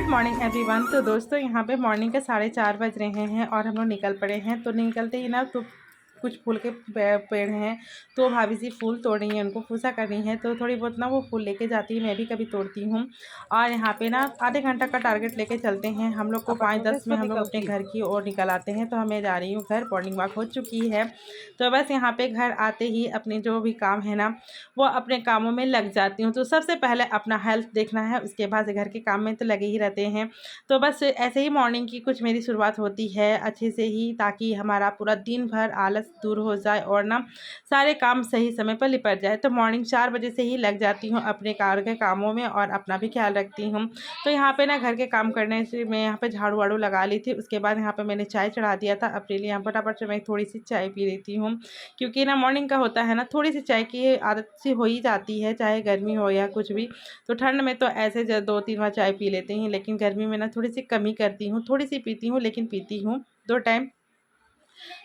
Good morning everyone. तो दोस्तों यहाँ पे मॉर्निंग के 4:30 बज रहे हैं और हम लोग निकल पड़े हैं। तो निकलते ही ना तो कुछ फूल के पेड़ हैं, तो भाभी जी फूल तोड़ रही हैं, उनको पूजा करनी है। तो थोड़ी बहुत ना वो फूल लेके जाती है, मैं भी कभी तोड़ती हूँ। और यहाँ पे ना आधे घंटा का टारगेट लेके चलते हैं हम लोग को। 5:10 में हम लोग अपने घर की ओर निकल आते हैं। तो हमें जा रही हूँ घर, मॉर्निंग वॉक हो चुकी है। तो बस यहाँ पे घर आते ही अपने जो भी काम है ना वो अपने कामों में लग जाती हूँ। तो सबसे पहले अपना हेल्थ देखना है, उसके बाद घर के काम में तो लगे ही रहते हैं। तो बस ऐसे ही मॉर्निंग की कुछ मेरी शुरुआत होती है अच्छे से ही, ताकि हमारा पूरा दिन भर आलस दूर हो जाए और ना सारे काम सही समय पर निपट जाए। तो मॉर्निंग 4 बजे से ही लग जाती हूँ अपने कार के कामों में और अपना भी ख्याल रखती हूँ। तो यहाँ पे ना घर के काम करने से मैं यहाँ पे झाड़ू वाड़ू लगा ली थी। उसके बाद यहाँ पे मैंने चाय चढ़ा दिया था अपने लिए। यहाँ फटाफट से मैं थोड़ी सी चाय पी लेती हूँ, क्योंकि ना मॉर्निंग का होता है ना थोड़ी सी चाय की आदत सी हो ही जाती है, चाहे गर्मी हो या कुछ भी। तो ठंड में तो ऐसे 2-3 बार चाय पी लेते हैं, लेकिन गर्मी में ना थोड़ी सी कमी करती हूँ। थोड़ी सी पीती हूँ लेकिन पीती हूँ 2 टाइम।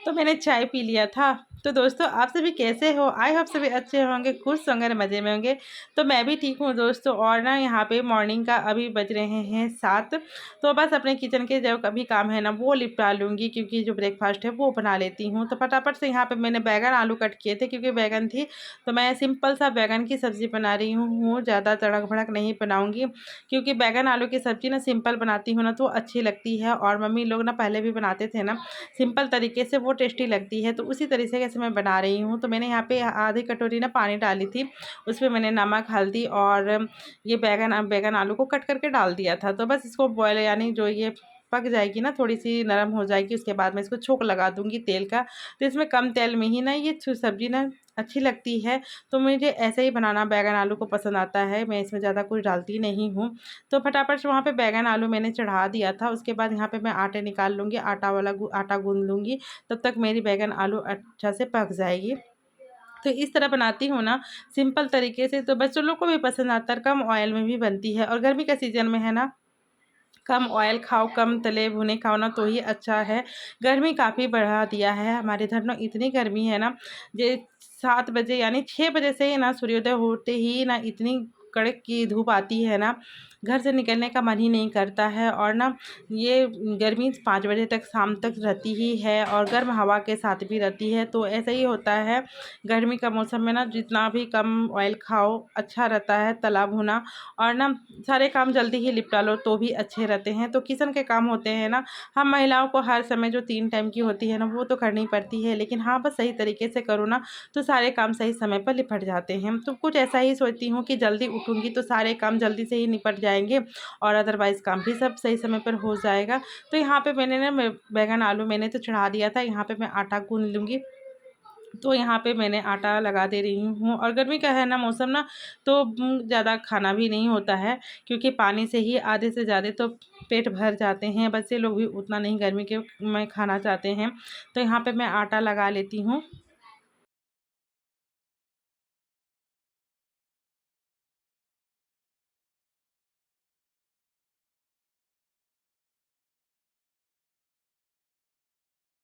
तो मैंने चाय पी लिया था। तो दोस्तों आप सभी कैसे हो? आई होप सभी अच्छे होंगे, खुश होंगे, मज़े में होंगे। तो मैं भी ठीक हूँ दोस्तों। और ना यहाँ पे मॉर्निंग का अभी बज रहे हैं 7। तो बस अपने किचन के जो कभी काम है ना वो निपटा लूँगी, क्योंकि जो ब्रेकफास्ट है वो बना लेती हूँ। तो फटाफट से यहाँ पे मैंने बैगन आलू कट किए थे, क्योंकि बैगन थी। तो मैं सिंपल सा बैगन की सब्ज़ी बना रही हूँ, ज़्यादा तड़क भड़क नहीं बनाऊँगी, क्योंकि बैगन आलू की सब्ज़ी ना सिंपल बनाती हूँ ना तो अच्छी लगती है। और मम्मी लोग ना पहले भी बनाते थे ना सिंपल तरीके से, वो टेस्टी लगती है। तो उसी तरीके से मैं बना रही हूँ। तो मैंने यहाँ पे आधी कटोरी ना पानी डाली थी, उसमें मैंने नमक, हल्दी और ये बैगन आलू को कट करके डाल दिया था। तो बस इसको बॉयल यानी जो ये पक जाएगी ना, थोड़ी सी नरम हो जाएगी, उसके बाद मैं इसको छोंक लगा दूंगी तेल का। तो इसमें कम तेल में ही ना ये सब्जी ना अच्छी लगती है। तो मुझे ऐसे ही बनाना बैगन आलू को पसंद आता है, मैं इसमें ज़्यादा कुछ डालती नहीं हूँ। तो फटाफट से वहाँ पे बैगन आलू मैंने चढ़ा दिया था। उसके बाद यहाँ पे मैं आटे निकाल लूँगी, आटा गूंद लूँगी, तब तक मेरी बैगन आलू अच्छा से पक जाएगी। तो इस तरह बनाती हूँ ना सिंपल तरीके से, तो बच्चों लोग को भी पसंद आता है, कम ऑयल में भी बनती है। और गर्मी का सीज़न में है ना, कम ऑयल खाओ, कम तले भुने खाओ ना तो ही अच्छा है। गर्मी काफ़ी बढ़ा दिया है हमारे इधर ना, इतनी गर्मी है ना, जे 7 बजे यानी 6 बजे से ही ना सूर्योदय होते ही ना इतनी कड़क की धूप आती है ना, घर से निकलने का मन ही नहीं करता है। और ना ये गर्मी 5 बजे तक शाम तक रहती ही है और गर्म हवा के साथ भी रहती है। तो ऐसा ही होता है गर्मी का मौसम में ना, जितना भी कम ऑयल खाओ अच्छा रहता है, तला भुना। और ना सारे काम जल्दी ही निपटा लो तो भी अच्छे रहते हैं। तो किचन के काम होते हैं ना, हम महिलाओं को हर समय जो 3 टाइम की होती है ना वो तो करनी पड़ती है, लेकिन हाँ बस सही तरीके से करो ना तो सारे काम सही समय पर निपट जाते हैं। तो कुछ ऐसा ही सोचती हूँ कि जल्दी उठूँगी तो सारे काम जल्दी से ही निपट जाएंगे और अदरवाइज़ काम भी सब सही समय पर हो जाएगा। तो यहाँ पे मैंने ना बैगन आलू मैंने तो चढ़ा दिया था, यहाँ पे मैं आटा गूँध लूँगी। तो यहाँ पे मैंने आटा लगा दे रही हूँ। और गर्मी का है ना मौसम ना, तो ज़्यादा खाना भी नहीं होता है, क्योंकि पानी से ही आधे से ज़्यादा तो पेट भर जाते हैं। बच्चे लोग भी उतना नहीं गर्मी के में खाना चाहते हैं। तो यहाँ पे मैं आटा लगा लेती हूँ।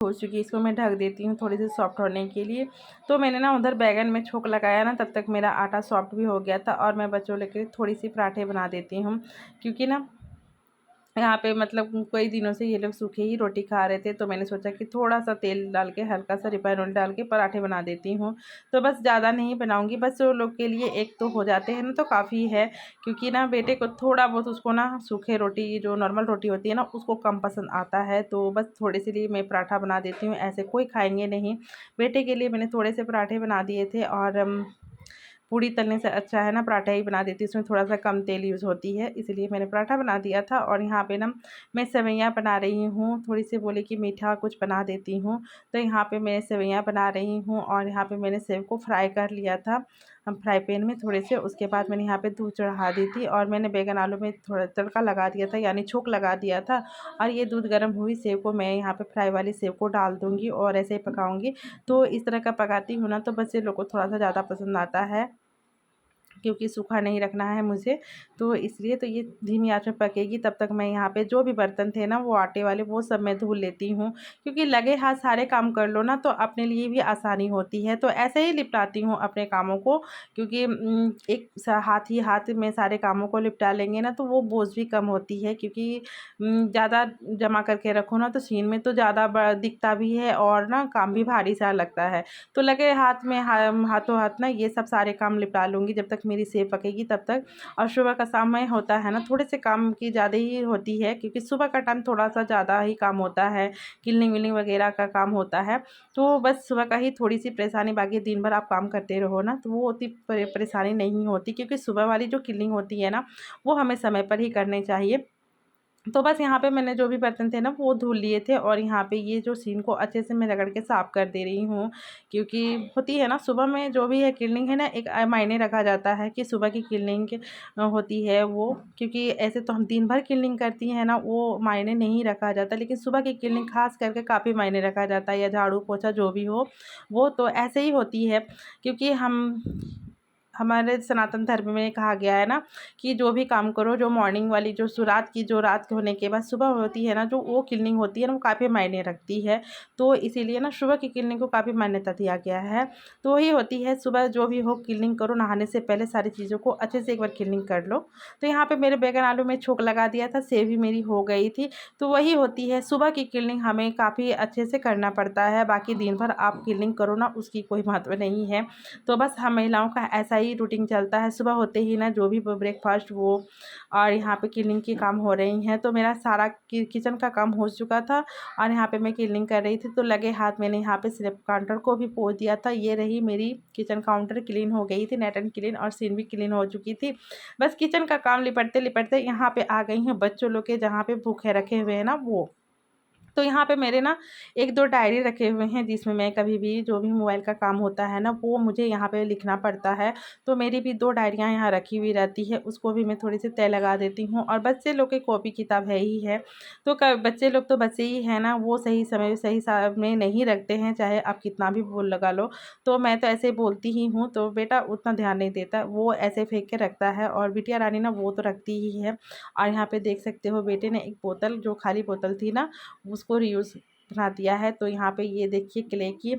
हो चुकी है, इसको मैं ढक देती हूँ थोड़ी सी सॉफ्ट होने के लिए। तो मैंने ना उधर बैगन में छोंक लगाया ना, तब तक मेरा आटा सॉफ्ट भी हो गया था। और मैं बच्चों लेके थोड़ी सी पराठे बना देती हूँ, क्योंकि ना यहाँ पे मतलब कई दिनों से ये लोग सूखे ही रोटी खा रहे थे। तो मैंने सोचा कि थोड़ा सा तेल डाल के, हल्का सा रिफाइंड ऑयल डाल के पराठे बना देती हूँ। तो बस ज़्यादा नहीं बनाऊँगी, बस वो लोग के लिए एक तो हो जाते हैं ना तो काफ़ी है। क्योंकि ना बेटे को थोड़ा बहुत, उसको ना सूखे रोटी जो नॉर्मल रोटी होती है ना उसको कम पसंद आता है। तो बस थोड़े से लिए मैं पराठा बना देती हूँ, ऐसे कोई खाएंगे नहीं। बेटे के लिए मैंने थोड़े से पराठे बना दिए थे। और पूड़ी तलने से अच्छा है ना पराठा ही बना देती हूँ, उसमें थोड़ा सा कम तेल यूज़ होती है, इसलिए मैंने पराठा बना दिया था। और यहाँ पे ना मैं सेवइयाँ बना रही हूँ, थोड़ी सी बोले कि मीठा कुछ बना देती हूँ। तो यहाँ पे मैं सेवइयाँ बना रही हूँ। और यहाँ पे मैंने सेव को फ्राई कर लिया था हम फ्राई पैन में थोड़े से। उसके बाद मैंने यहाँ पे दूध चढ़ा दी थी और मैंने बैगन आलू में थोड़ा तड़का लगा दिया था, यानी छोंक लगा दिया था। और ये दूध गर्म हुई सेव को मैं यहाँ पे फ्राई वाली सेव को डाल दूँगी और ऐसे ही पकाऊँगी। तो इस तरह का पकाती हूँ ना तो बच्चे लोग को थोड़ा सा ज़्यादा पसंद आता है। क्योंकि सूखा नहीं रखना है मुझे, तो इसलिए तो ये धीमी आँच में पकेगी। तब तक मैं यहाँ पे जो भी बर्तन थे ना वो आटे वाले, वो सब मैं धुल लेती हूँ, क्योंकि लगे हाथ सारे काम कर लो ना तो अपने लिए भी आसानी होती है। तो ऐसे ही निपटाती हूँ अपने कामों को, क्योंकि एक हाथ ही हाथ में सारे कामों को निपटा लेंगे ना तो वो बोझ भी कम होती है, क्योंकि ज़्यादा जमा करके रखो ना तो सीन में तो ज़्यादा दिखता भी है और ना काम भी भारी सा लगता है। तो लगे हाथ में हाथों हाथ ना ये सब सारे काम निपटा लूँगी जब तक मेरी सेव पकेगी तब तक। और सुबह का समय होता है ना, थोड़े से काम की ज़्यादा ही होती है, क्योंकि सुबह का टाइम थोड़ा सा ज़्यादा ही काम होता है, क्लीनिंग विलिंग वगैरह का काम होता है। तो बस सुबह का ही थोड़ी सी परेशानी, बाकी दिन भर आप काम करते रहो ना तो वो उतनी परेशानी नहीं होती, क्योंकि सुबह वाली जो क्लीनिंग होती है ना वो हमें समय पर ही करनी चाहिए। तो बस यहाँ पे मैंने जो भी बर्तन थे ना वो धुल लिए थे, और यहाँ पे ये जो सीन को अच्छे से मैं रगड़ के साफ़ कर दे रही हूँ, क्योंकि होती है ना सुबह में जो भी है क्लीनिंग है ना, एक मायने रखा जाता है कि सुबह की क्लीनिंग होती है वो, क्योंकि ऐसे तो हम दिन भर क्लीनिंग करती हैं ना वो मायने नहीं रखा जाता, लेकिन सुबह की क्लीनिंग खास करके काफ़ी मायने रखा जाता है, या झाड़ू पोछा जो भी हो वो तो ऐसे ही होती है। क्योंकि हमारे सनातन धर्म में कहा गया है ना कि जो भी काम करो, जो मॉर्निंग वाली जो रात होने के बाद सुबह होती है ना, जो वो क्लीनिंग होती है ना वो काफ़ी मायने रखती है। तो इसीलिए ना सुबह की क्लीनिंग को काफ़ी मान्यता दिया गया है। तो वही होती है, सुबह जो भी हो क्लीनिंग करो, नहाने से पहले सारी चीज़ों को अच्छे से एक बार क्लीनिंग कर लो। तो यहाँ पे मेरे बैंगन आलू में छोंक लगा दिया था, सेव भी मेरी हो गई थी। तो वही होती है, सुबह की क्लीनिंग हमें काफ़ी अच्छे से करना पड़ता है, बाकी दिन भर आप क्लीनिंग करो ना उसकी कोई महत्व नहीं है। तो बस हम महिलाओं का ऐसा ही रूटीन चलता है, सुबह होते ही ना जो भी ब्रेकफास्ट वो, और यहाँ पे क्लीनिंग के काम हो रही हैं। तो मेरा सारा किचन का काम हो चुका था और यहाँ पे मैं क्लीनिंग कर रही थी, तो लगे हाथ मैंने यहाँ पे स्लैब काउंटर को भी पोंछ दिया था। ये रही मेरी किचन काउंटर क्लीन हो गई थी, नेट एंड क्लीन, और सीन भी क्लीन हो चुकी थी। बस किचन का काम लिपटते लिपटते यहाँ पे आ गई हैं बच्चों लोग के, जहाँ पे भूखे रखे हुए हैं ना वो। तो यहाँ पे मेरे ना 1-2 डायरी रखे हुए हैं, जिसमें मैं कभी भी जो भी मोबाइल का काम होता है ना वो मुझे यहाँ पे लिखना पड़ता है। तो मेरी भी 2 डायरियाँ यहाँ रखी हुई रहती है, उसको भी मैं थोड़ी-सी तय लगा देती हूँ। और बच्चे लोग की कॉपी किताब है ही है, तो क बच्चे लोग तो बच्चे ही हैं ना, वो सही समय सही में नहीं रखते हैं, चाहे आप कितना भी बोल लगा लो। तो मैं तो ऐसे ही बोलती ही हूँ, तो बेटा उतना ध्यान नहीं देता, वो ऐसे फेंक के रखता है, और बिटिया रानी ना वो तो रखती ही है। और यहाँ पे देख सकते हो बेटे ने एक बोतल, जो खाली बोतल थी ना उसको रीयूज़ बना दिया है। तो यहाँ पे ये देखिए क्ले की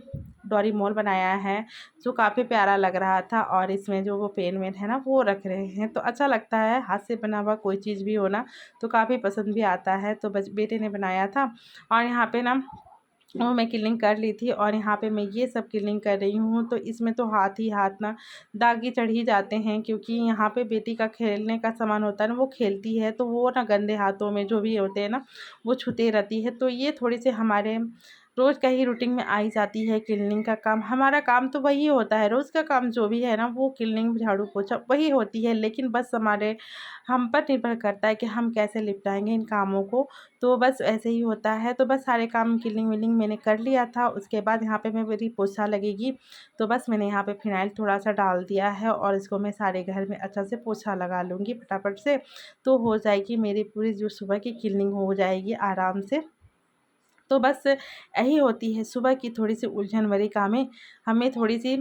डोरेमोन बनाया है, जो काफ़ी प्यारा लग रहा था, और इसमें जो वो पेन वेन है ना वो रख रहे हैं, तो अच्छा लगता है हाथ से बना हुआ कोई चीज़ भी हो ना तो काफ़ी पसंद भी आता है। तो बस बेटे ने बनाया था, और यहाँ पे ना वो मैं क्लीनिंग कर ली थी, और यहाँ पे मैं ये सब क्लीनिंग कर रही हूँ। तो इसमें तो हाथ ही हाथ ना दागी चढ़ ही जाते हैं, क्योंकि यहाँ पे बेटी का खेलने का सामान होता है ना, वो खेलती है तो वो ना गंदे हाथों में जो भी होते हैं ना वो छूते रहती है। तो ये थोड़ी सी हमारे रोज़ का ही रूटीन में आई जाती है क्लीनिंग का काम। हमारा काम तो वही होता है, रोज़ का काम जो भी है ना वो क्लीनिंग झाड़ू पोछा वही होती है, लेकिन बस हम पर निर्भर करता है कि हम कैसे निपटाएंगे इन कामों को। तो बस ऐसे ही होता है। तो बस सारे काम क्लीनिंग विलिंग मैंने कर लिया था। उसके बाद यहाँ पे मेरी पोछा लगेगी, तो बस मैंने यहाँ पे फिनाइल थोड़ा सा डाल दिया है, और इसको मैं सारे घर में अच्छा से पोछा लगा लूँगी फटाफट से। तो हो जाएगी मेरी पूरी जो सुबह की क्लीनिंग हो जाएगी आराम से। तो बस यही होती है सुबह की थोड़ी सी उलझन भरी कामें। हमें थोड़ी सी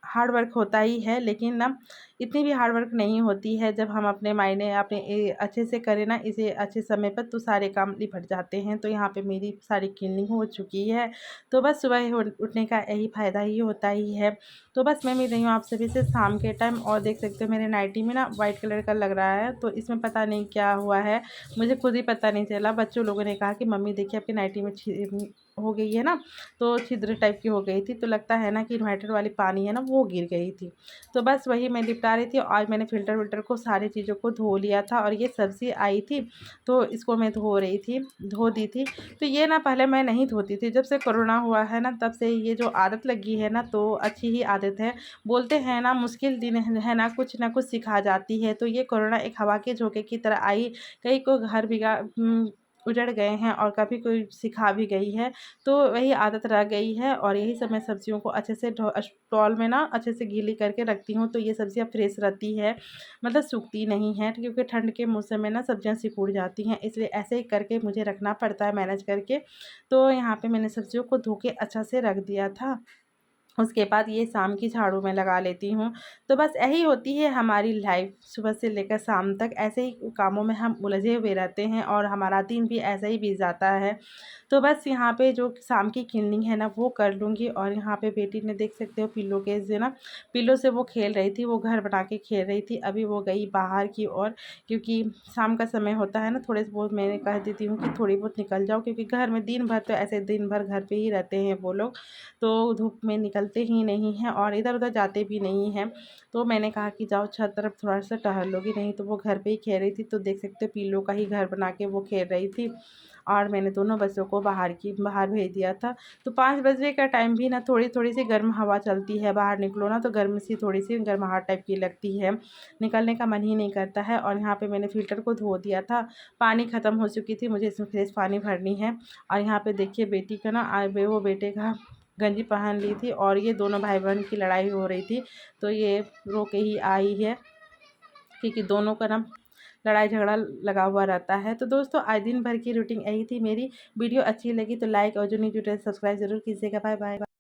हार्ड वर्क होता ही है, लेकिन ना इतनी भी हार्ड वर्क नहीं होती है। जब हम अपने मायने अपने अच्छे से करें ना इसे अच्छे समय पर, तो सारे काम निपट जाते हैं। तो यहाँ पे मेरी सारी क्लीनिंग हो चुकी है। तो बस सुबह उठने का यही फ़ायदा ही होता ही है। तो बस मैं मिल रही हूँ आप सभी से शाम के टाइम, और देख सकते हो मेरे नाइटी में ना वाइट कलर का लग रहा है, तो इसमें पता नहीं क्या हुआ है, मुझे खुद ही पता नहीं चला। बच्चों लोगों ने कहा कि मम्मी देखिए आपकी नाइटी में हो गई है ना, तो छिद्र टाइप की हो गई थी, तो लगता है ना कि इन्वर्टर वाली पानी है ना वो गिर गई थी। तो बस वही मैं निपटा रही थी। आज मैंने फ़िल्टर विल्टर को सारी चीज़ों को धो लिया था, और ये सब्ज़ी आई थी तो इसको मैं धो दी थी। तो ये ना पहले मैं नहीं धोती थी, जब से कोरोना हुआ है ना तब से ये जो आदत लगी है ना, तो अच्छी ही आदत है। बोलते हैं ना मुश्किल दिन है ना कुछ सिखा जाती है। तो ये कोरोना एक हवा के झोंके की तरह आई, कई को घर उजड़ गए हैं, और काफ़ी कोई सिखा भी गई है। तो वही आदत रह गई है, और यही सब मैं सब्जियों को अच्छे से स्टॉल में ना अच्छे से गीली करके रखती हूँ, तो ये सब्जियाँ फ्रेश रहती है, मतलब सूखती नहीं है, क्योंकि ठंड के मौसम में ना सब्जियाँ सिकुड़ जाती हैं, इसलिए ऐसे ही करके मुझे रखना पड़ता है मैनेज करके। तो यहाँ पे मैंने सब्जियों को धो के अच्छा से रख दिया था। उसके बाद ये शाम की झाड़ू मैं लगा लेती हूँ। तो बस यही होती है हमारी लाइफ, सुबह से लेकर शाम तक ऐसे ही कामों में हम उलझे हुए रहते हैं और हमारा दिन भी ऐसा ही बीत जाता है। तो बस यहाँ पे जो शाम की क्लीनिंग है ना वो कर लूँगी। और यहाँ पे बेटी ने देख सकते हो पिल्लो के से ना, पिल्लो से वो खेल रही थी, वो घर बना के खेल रही थी। अभी वो गई बाहर की ओर, क्योंकि शाम का समय होता है ना, थोड़े बहुत मैंने कह देती हूँ कि थोड़ी बहुत निकल जाओ, क्योंकि घर में दिन भर तो ऐसे दिन भर घर पे ही रहते हैं वो लोग, तो धूप में निकलते ही नहीं हैं और इधर उधर जाते भी नहीं हैं। तो मैंने कहा कि जाओ छत तरफ थोड़ा सा टहल लोगी, नहीं तो वो घर पे ही खेल रही थी। तो देख सकते हो पिल्लो का ही घर बना के वो खेल रही थी। और मैंने दोनों बच्चों को बाहर भेज दिया था। तो 5 बजे का टाइम भी ना थोड़ी थोड़ी सी गर्म हवा चलती है, बाहर निकलो ना तो गर्म सी थोड़ी सी गर्माहट टाइप की लगती है, निकलने का मन ही नहीं करता है। और यहाँ पे मैंने फ़िल्टर को धो दिया था, पानी ख़त्म हो चुकी थी, मुझे इसमें फ्रेश पानी भरनी है। और यहाँ पे देखिए बेटी का ना वो बेटे का गंजी पहन ली थी और ये दोनों भाई बहन की लड़ाई हो रही थी। तो ये रो के ही आई है, क्योंकि दोनों का ना लड़ाई झगड़ा लगा हुआ रहता है। तो दोस्तों आज दिन भर की रूटीन यही थी मेरी। वीडियो अच्छी लगी तो लाइक और जो नहीं जुटे सब्सक्राइब ज़रूर कीजिएगा। Bye bye.